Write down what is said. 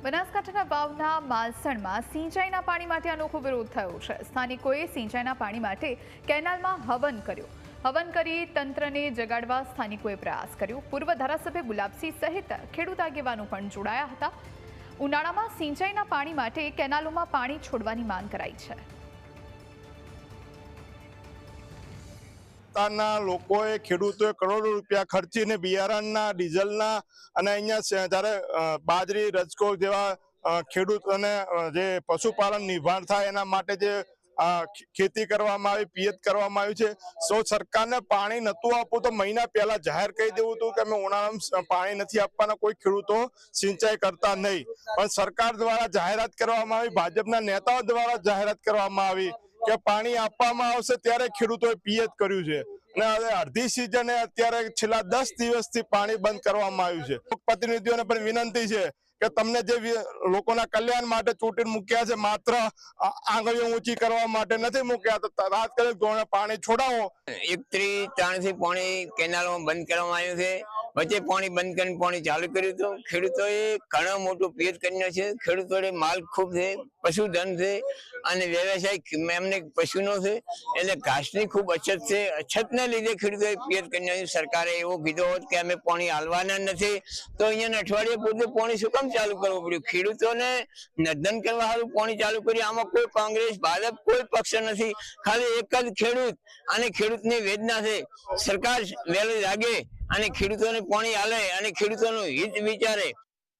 બનાસકાંઠાના વાવના માલસણમાં સિંચાઈના પાણી માટે અનોખો વિરોધ થયો છે। સ્થાનિકોએ સિંચાઈના પાણી માટે કેનાલમાં હવન કર્યો। હવન કરી તંત્રને જગાડવા સ્થાનિકોએ પ્રયાસ કર્યો। પૂર્વ ધારાસભ્ય ગુલાબસિંહ સહિત ખેડૂત આગેવાનો પણ જોડાયા હતા। ઉનાળામાં સિંચાઈના પાણી માટે કેનાલોમાં પાણી છોડવાની માંગ કરાઈ છે। લોકોએ ખેડૂતોએ કરોડો રૂપિયા ખર્ચીને બિયારણના ડીઝલના અને અહીંયા જ્યારે બાજરી રજકો જેવા ખેડૂતોને જે પશુપાલન નિર્માણ થાય એના માટે જે ખેતી કરવામાં આવી, પિયત કરવામાં આવ્યું છે। સો સરકારને પાણી નહોતું આપવું તો મહિના પહેલા જાહેર કરી દેવું હતું કે અમે ઉનાળામાં પાણી નથી આપવાના, કોઈ ખેડૂતો સિંચાઈ કરતા નહીં। પણ સરકાર દ્વારા જાહેરાત કરવામાં આવી, ભાજપના નેતાઓ દ્વારા જાહેરાત કરવામાં આવી કે પાણી આપવામાં આવશે ત્યારે ખેડૂતોએ પિયત કર્યું છે અને હવે અડધી સિઝને અત્યારે છેલ્લા 10 દિવસથી પાણી બંધ કરવામાં આવ્યું છે। પ્રતિનિધિઓને પણ વિનંતી છે કે તમને જે લોકોના કલ્યાણ માટે ચૂંટીને મૂક્યા છે, માત્ર આંગળીઓ ઊંચી કરવા માટે નથી મૂક્યા, તો તાત્કાલિક ધોરણે પાણી છોડાવો। 31 થી પાણી કેનાલોમાં બંધ કરવામાં આવ્યું છે। વચ્ચે પાણી બંધ કરીને પાણી ચાલુ કર્યું હતું। ખેડૂતોએ ઘણો મોટો પિયત કર્યો છે। ખેડૂતોએ માલ ખૂબ છે, પશુધન છે અને વ્યવસાય એમને પશુનો છે, એટલે ઘાસની ખૂબ અછત છે। અછતને લીધે ખેડૂતોએ પિયત કર્યો છે। સરકારે એવું કીધું હોત કે અમે પાણી હાલવાના નથી તો અહીંયા અઠવાડિયે પૂરતું પાણી શું કામ ચાલુ કરવું પડ્યું? ખેડૂતોને નર્દન કરવા સારું પાણી ચાલુ કર્યું। આમાં કોઈ કોંગ્રેસ ભાજપ કોઈ પક્ષ નથી, ખાલી એક જ ખેડૂત અને ખેડૂતની વેદના છે। સરકાર વહેલી જાગે અને ખેડૂતોને પાણી હાલે અને ખેડૂતોનું હિત વિચારે।